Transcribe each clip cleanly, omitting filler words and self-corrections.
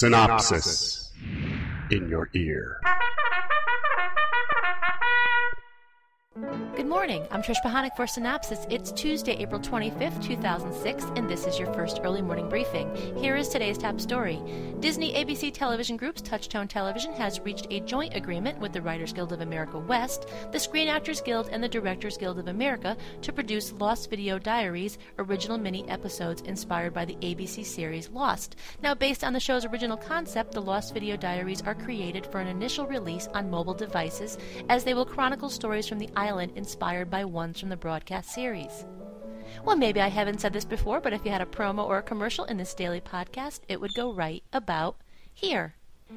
Cynopsis in your ear. Good morning. I'm Trish Pahanik for Cynopsis. It's Tuesday, April 25th, 2006, and this is your first early morning briefing. Here is today's top story. Disney ABC television group's Touchstone Television has reached a joint agreement with the Writers Guild of America West, the Screen Actors Guild, and the Directors Guild of America to produce Lost Video Diaries, original mini-episodes inspired by the ABC series Lost. Now, based on the show's original concept, the Lost Video Diaries are created for an initial release on mobile devices, as they will chronicle stories from the island inspired by ones from the broadcast series. Well, maybe I haven't said this before, but if you had a promo or a commercial in this daily podcast, it would go right about here.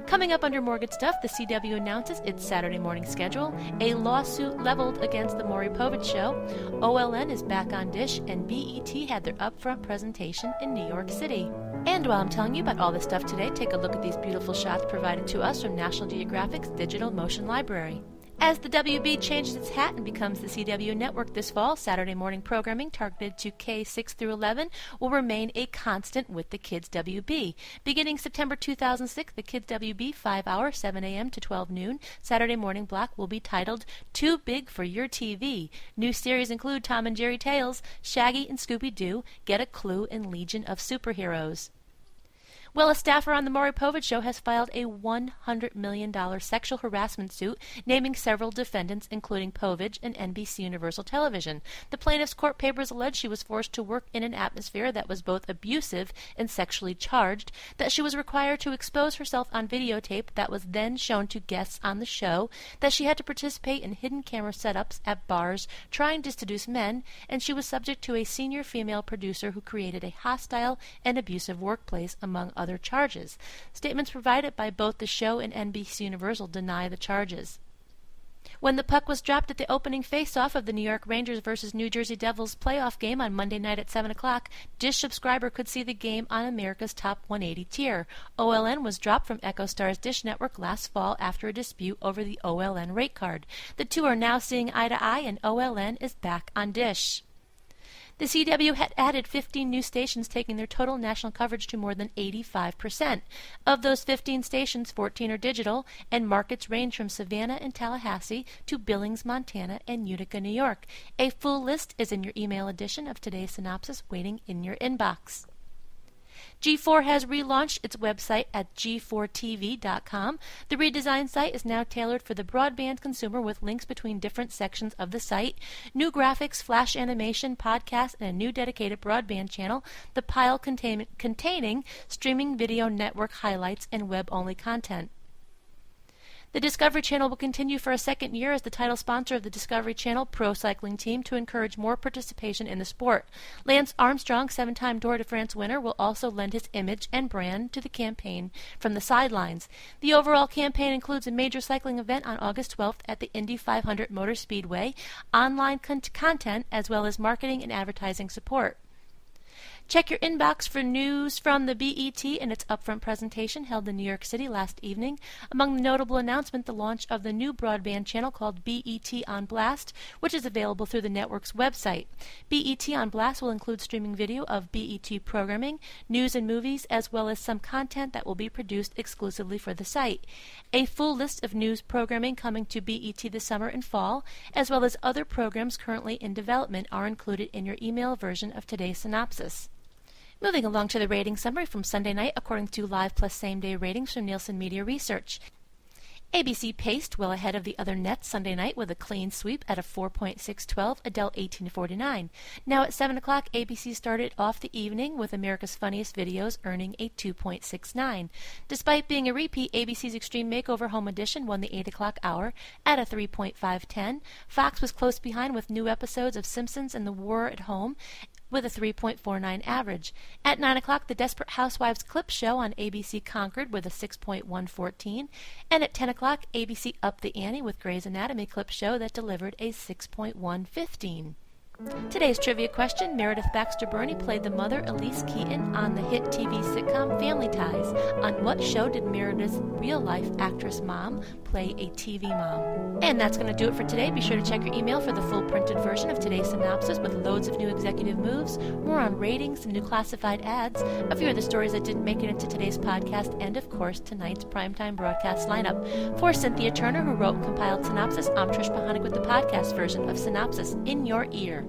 Coming up under More Good Stuff, the CW announces its Saturday morning schedule, a lawsuit leveled against the Maury Povich Show, OLN is back on Dish, and BET had their upfront presentation in New York City. And while I'm telling you about all this stuff today, take a look at these beautiful shots provided to us from National Geographic's Digital Motion Library. As the WB changes its hat and becomes the CW network this fall, Saturday morning programming targeted to K6 through 11 will remain a constant with the Kids WB. Beginning September 2006, the Kids WB 5-hour, 7 a.m. to 12 noon, Saturday morning block will be titled Too Big for Your TV. New series include Tom and Jerry Tales, Shaggy and Scooby-Doo, Get a Clue, and Legion of Superheroes. Well, a staffer on the Maury Povich Show has filed a $100 million sexual harassment suit, naming several defendants, including Povich and NBC Universal Television. The plaintiff's court papers allege she was forced to work in an atmosphere that was both abusive and sexually charged, that she was required to expose herself on videotape that was then shown to guests on the show, that she had to participate in hidden camera setups at bars trying to seduce men, and she was subject to a senior female producer who created a hostile and abusive workplace, among other charges. Statements provided by both the show and NBC Universal deny the charges. When the puck was dropped at the opening face-off of the New York Rangers versus New Jersey Devils playoff game on Monday night at 7 o'clock, Dish subscriber could see the game on America's Top 180 tier. OLN was dropped from EchoStar's Dish network last fall after a dispute over the OLN rate card. The two are now seeing eye to eye, and OLN is back on Dish. The CW had added 15 new stations, taking their total national coverage to more than 85%. Of those 15 stations, 14 are digital, and markets range from Savannah and Tallahassee to Billings, Montana, and Utica, New York. A full list is in your email edition of today's Synopsis, waiting in your inbox. G4 has relaunched its website at g4tv.com. The redesigned site is now tailored for the broadband consumer with links between different sections of the site, new graphics, flash animation, podcasts, and a new dedicated broadband channel, the pile containing streaming video network highlights and web-only content. The Discovery Channel will continue for a second year as the title sponsor of the Discovery Channel Pro Cycling Team to encourage more participation in the sport. Lance Armstrong, 7-time Tour de France winner, will also lend his image and brand to the campaign from the sidelines. The overall campaign includes a major cycling event on August 12th at the Indy 500 Motor Speedway, online content, as well as marketing and advertising support. Check your inbox for news from the BET and its upfront presentation held in New York City last evening. Among the notable announcement, the launch of the new broadband channel called BET On Blast, which is available through the network's website. BET On Blast will include streaming video of BET programming, news and movies, as well as some content that will be produced exclusively for the site. A full list of news programming coming to BET this summer and fall, as well as other programs currently in development, are included in your email version of today's Synopsis. Moving along to the rating summary from Sunday night according to Live Plus Same Day ratings from Nielsen Media Research. ABC paced well ahead of the other nets Sunday night with a clean sweep at a 4.612, Adele 1849. Now at 7 o'clock, ABC started off the evening with America's Funniest Videos earning a 2.69. Despite being a repeat, ABC's Extreme Makeover Home Edition won the 8 o'clock hour at a 3.510. Fox was close behind with new episodes of Simpsons and The War at Home with a 3.49 average. At 9 o'clock, the Desperate Housewives Clip Show on ABC conquered with a 6.114, and at 10 o'clock, ABC upped the ante with Grey's Anatomy Clip Show that delivered a 6.115. Today's trivia question, Meredith Baxter Burney played the mother Elise Keaton on the hit TV sitcom Family Ties. On what show did Meredith's real-life actress mom play a TV mom? And that's going to do it for today. Be sure to check your email for the full printed version of today's synopsis with loads of new executive moves, more on ratings, some new classified ads, a few of the stories that didn't make it into today's podcast, and of course tonight's primetime broadcast lineup. For Cynthia Turner, who wrote and compiled Synopsis, I'm Trish Pahanik with the podcast version of Synopsis in your ear.